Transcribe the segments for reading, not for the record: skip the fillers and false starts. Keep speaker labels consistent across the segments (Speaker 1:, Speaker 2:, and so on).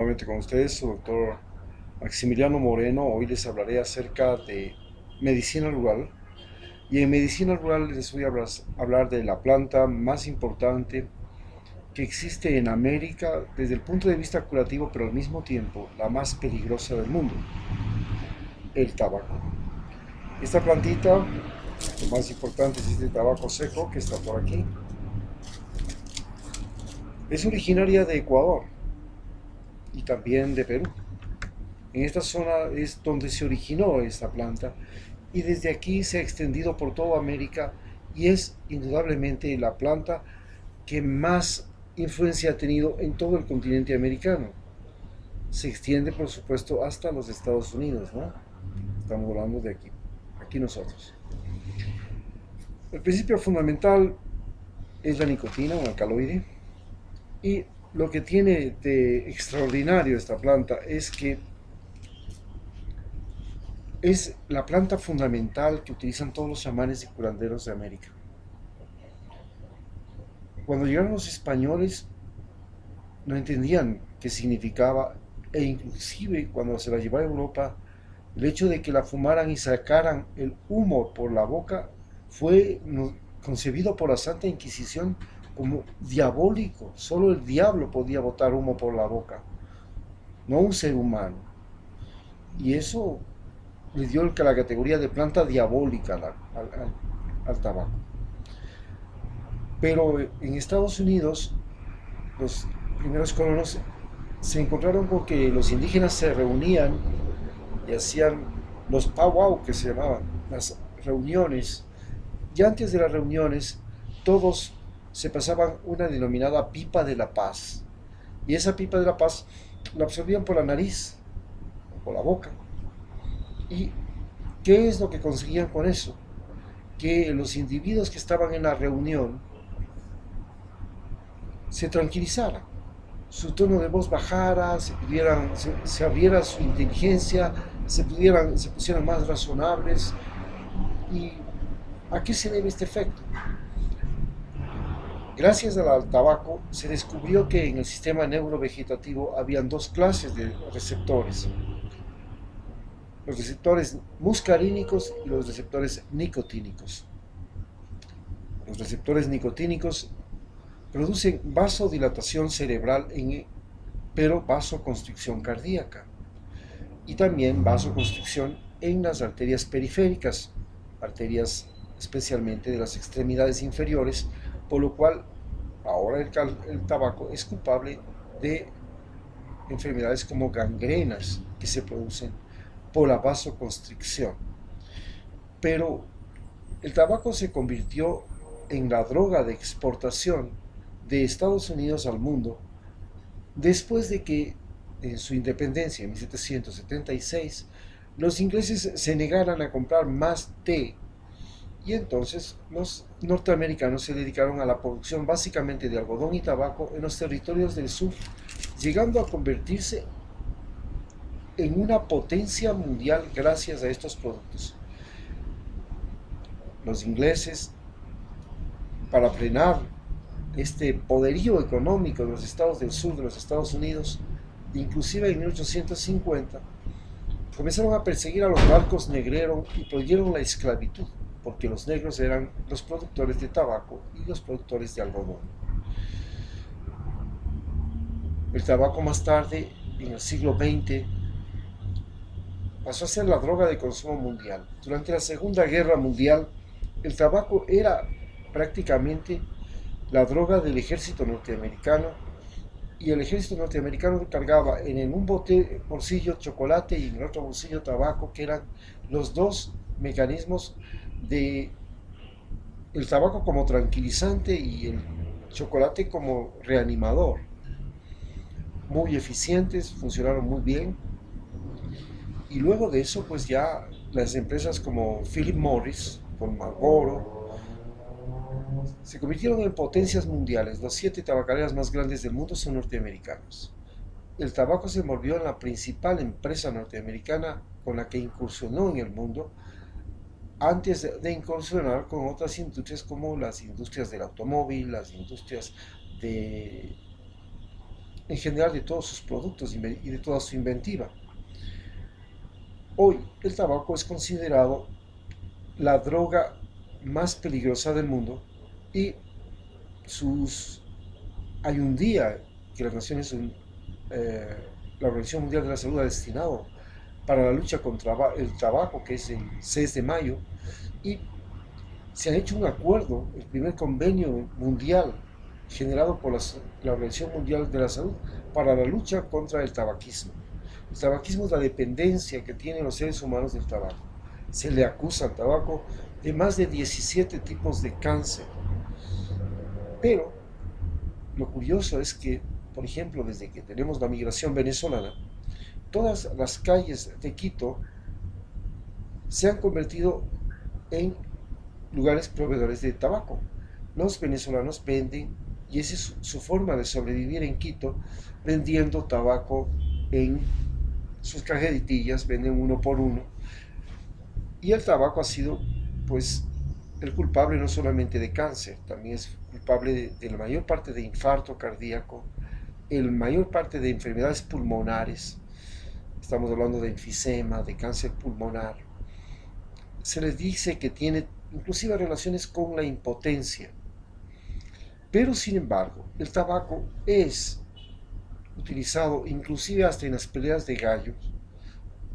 Speaker 1: Nuevamente con ustedes, su doctor Maximiliano Moreno. Hoy les hablaré acerca de medicina rural. Y en medicina rural les voy a hablar de la planta más importante que existe en América desde el punto de vista curativo, pero al mismo tiempo la más peligrosa del mundo, el tabaco. Esta plantita, lo más importante es este tabaco seco que está por aquí, es originaria de Ecuador y también de Perú. En esta zona es donde se originó esta planta y desde aquí se ha extendido por toda América y es indudablemente la planta que más influencia ha tenido en todo el continente americano. Se extiende, por supuesto, hasta los Estados Unidos, ¿no? Estamos hablando de aquí nosotros. El principio fundamental es la nicotina, un alcaloide, y lo que tiene de extraordinario esta planta es que es la planta fundamental que utilizan todos los chamanes y curanderos de América. Cuando llegaron los españoles no entendían qué significaba, e inclusive cuando se la llevaron a Europa, el hecho de que la fumaran y sacaran el humo por la boca fue concebido por la Santa Inquisición como diabólico. Solo el diablo podía botar humo por la boca, no un ser humano. Y eso le dio la categoría de planta diabólica al tabaco. Pero en Estados Unidos, los primeros colonos se encontraron con que los indígenas se reunían y hacían los powwow, que se llamaban, las reuniones. Y antes de las reuniones, todos se pasaban una denominada pipa de la paz. Y esa pipa de la paz la absorbían por la nariz, o por la boca. ¿Y qué es lo que conseguían con eso? Que los individuos que estaban en la reunión se tranquilizaran, su tono de voz bajara, se abriera su inteligencia, se pusieran más razonables. ¿Y a qué se debe este efecto? Gracias al tabaco se descubrió que en el sistema neurovegetativo habían dos clases de receptores: los receptores muscarínicos y los receptores nicotínicos. Los receptores nicotínicos producen vasodilatación cerebral, pero vasoconstricción cardíaca, y también vasoconstricción en las arterias periféricas, arterias especialmente de las extremidades inferiores, por lo cual ahora el tabaco es culpable de enfermedades como gangrenas que se producen por la vasoconstricción. Pero el tabaco se convirtió en la droga de exportación de Estados Unidos al mundo después de que en su independencia en 1776 los ingleses se negaran a comprar más té, y entonces los norteamericanos se dedicaron a la producción básicamente de algodón y tabaco en los territorios del sur, llegando a convertirse en una potencia mundial gracias a estos productos. Los ingleses, para frenar este poderío económico de los estados del sur de los Estados Unidos, inclusive en 1850, comenzaron a perseguir a los barcos negreros y prohibieron la esclavitud, porque los negros eran los productores de tabaco y los productores de algodón. El tabaco más tarde, en el siglo XX, pasó a ser la droga de consumo mundial. Durante la Segunda Guerra Mundial, el tabaco era prácticamente la droga del ejército norteamericano, y el ejército norteamericano cargaba en un bolsillo chocolate y en el otro bolsillo tabaco, que eran los dos mecanismos de el tabaco como tranquilizante y el chocolate como reanimador. Muy eficientes, funcionaron muy bien. Y luego de eso, pues ya las empresas como Philip Morris, con Marlboro, se convirtieron en potencias mundiales. Las 7 tabacaleras más grandes del mundo son norteamericanas. El tabaco se volvió en la principal empresa norteamericana con la que incursionó en el mundo, antes de incursionar con otras industrias como las industrias del automóvil, las industrias de en general de todos sus productos y de toda su inventiva. Hoy el tabaco es considerado la droga más peligrosa del mundo y sus, hay un día que las Naciones, la Organización Mundial de la Salud ha destinado para la lucha contra el tabaco, que es el 6 de mayo, y se ha hecho un acuerdo, el primer convenio mundial generado por la Organización Mundial de la Salud para la lucha contra el tabaquismo. El tabaquismo es la dependencia que tienen los seres humanos del tabaco. Se le acusa al tabaco de más de 17 tipos de cáncer. Pero lo curioso es que, por ejemplo, desde que tenemos la migración venezolana, todas las calles de Quito se han convertido en lugares proveedores de tabaco. Los venezolanos venden, y esa es su forma de sobrevivir en Quito, vendiendo tabaco en sus cajetillas, venden uno por uno. Y el tabaco ha sido, pues, el culpable no solamente de cáncer, también es culpable de la mayor parte de infarto cardíaco, la mayor parte de enfermedades pulmonares. Estamos hablando de enfisema, de cáncer pulmonar. Se les dice que tiene inclusive relaciones con la impotencia. Pero sin embargo, el tabaco es utilizado inclusive hasta en las peleas de gallos.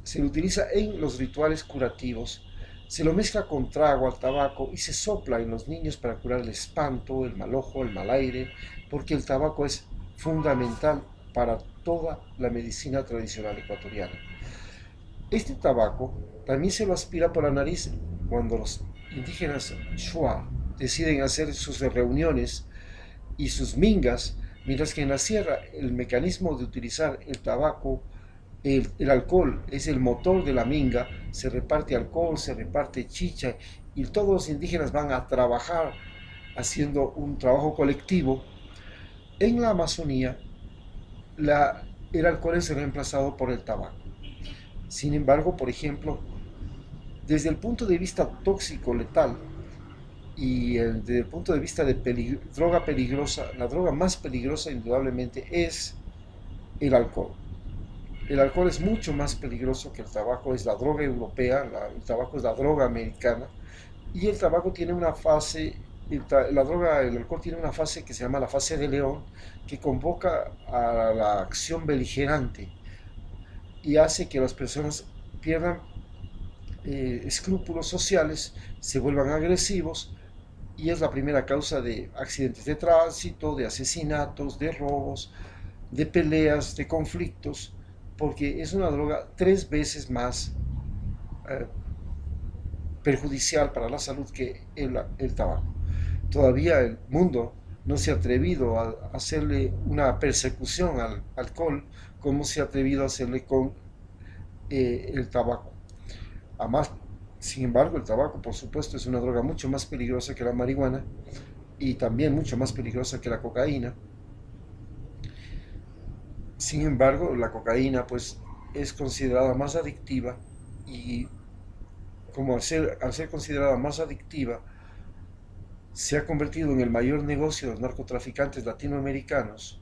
Speaker 1: Se lo utiliza en los rituales curativos. Se lo mezcla con trago al tabaco y se sopla en los niños para curar el espanto, el mal ojo, el mal aire, porque el tabaco es fundamental para toda la medicina tradicional ecuatoriana. Este tabaco también se lo aspira por la nariz cuando los indígenas Shuar deciden hacer sus reuniones y sus mingas, mientras que en la sierra el mecanismo de utilizar el tabaco, el alcohol es el motor de la minga, se reparte alcohol, se reparte chicha y todos los indígenas van a trabajar haciendo un trabajo colectivo. En la Amazonía el alcohol es reemplazado por el tabaco. Sin embargo, por ejemplo, desde el punto de vista tóxico, letal, y desde el punto de vista de droga peligrosa, la droga más peligrosa indudablemente es el alcohol. El alcohol es mucho más peligroso que el tabaco, es la droga europea, el tabaco es la droga americana, y el tabaco tiene una fase, el alcohol tiene una fase que se llama la fase de león, que convoca a la acción beligerante y hace que las personas pierdan escrúpulos sociales, se vuelvan agresivos, y es la primera causa de accidentes de tránsito, de asesinatos, de robos, de peleas, de conflictos, porque es una droga 3 veces más eh, perjudicial para la salud que el tabaco. Todavía el mundo no se ha atrevido a hacerle una persecución al alcohol como se ha atrevido a hacerle con el tabaco. Además, sin embargo, el tabaco, por supuesto, es una droga mucho más peligrosa que la marihuana y también mucho más peligrosa que la cocaína. Sin embargo, la cocaína, pues, es considerada más adictiva y como al ser considerada más adictiva, se ha convertido en el mayor negocio de los narcotraficantes latinoamericanos.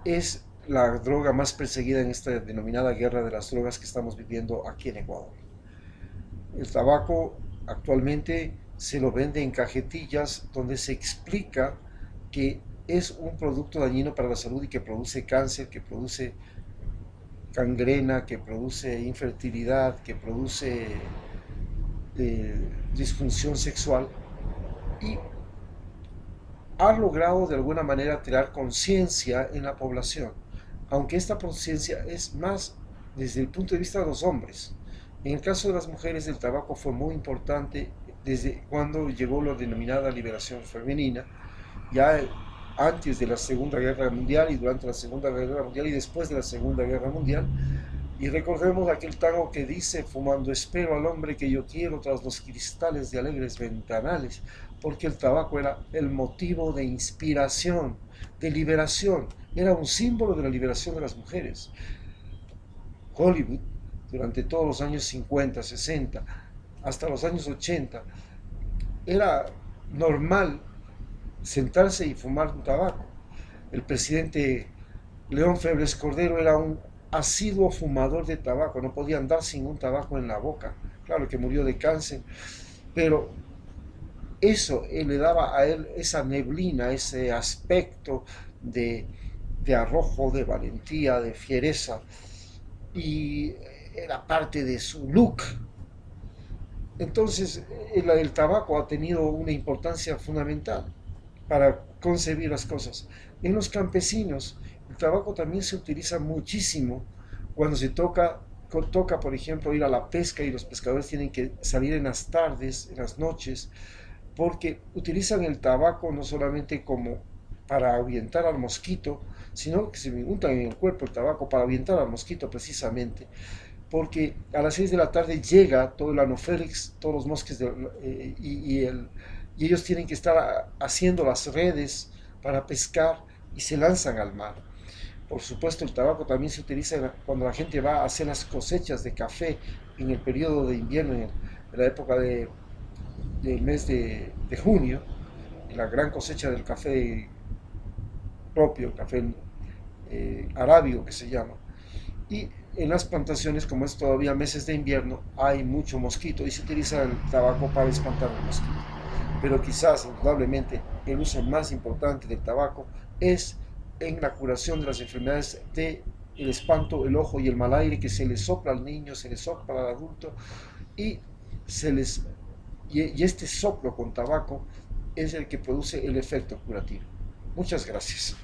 Speaker 1: Es la droga más perseguida en esta denominada guerra de las drogas que estamos viviendo aquí en Ecuador. El tabaco actualmente se lo vende en cajetillas donde se explica que es un producto dañino para la salud y que produce cáncer, que produce gangrena, que produce infertilidad, que produce disfunción sexual, y ha logrado de alguna manera crear conciencia en la población, aunque esta conciencia es más desde el punto de vista de los hombres. En el caso de las mujeres, el tabaco fue muy importante desde cuando llegó la denominada liberación femenina, ya antes de la Segunda Guerra Mundial y durante la Segunda Guerra Mundial y después de la Segunda Guerra Mundial. Y recordemos aquel tango que dice: fumando espero al hombre que yo quiero tras los cristales de alegres ventanales, porque el tabaco era el motivo de inspiración, de liberación, era un símbolo de la liberación de las mujeres. Hollywood, durante todos los años 50, 60, hasta los años 80, era normal sentarse y fumar un tabaco. El presidente León Febres Cordero era un asiduo fumador de tabaco, no podía andar sin un tabaco en la boca. Claro que murió de cáncer, pero eso le daba a él esa neblina, ese aspecto de, de arrojo, de valentía, de fiereza, y era parte de su look. Entonces, el tabaco ha tenido una importancia fundamental para concebir las cosas. En los campesinos, el tabaco también se utiliza muchísimo cuando toca, por ejemplo, ir a la pesca y los pescadores tienen que salir en las tardes, en las noches, porque utilizan el tabaco no solamente como para ahuyentar al mosquito, sino que se untan en el cuerpo el tabaco para ahuyentar al mosquito precisamente, porque a las 6 de la tarde llega todo el anofélix, todos los mosques y ellos tienen que estar haciendo las redes para pescar y se lanzan al mar. Por supuesto, el tabaco también se utiliza cuando la gente va a hacer las cosechas de café en el periodo de invierno, en la época del mes de junio, en la gran cosecha del café propio, café arábigo que se llama. Y en las plantaciones, como es todavía meses de invierno, hay mucho mosquito y se utiliza el tabaco para espantar el mosquito. Pero quizás, indudablemente, el uso más importante del tabaco es en la curación de las enfermedades de el espanto, el ojo y el mal aire que se le sopla al niño, se le sopla al adulto y, se les, y este soplo con tabaco es el que produce el efecto curativo. Muchas gracias.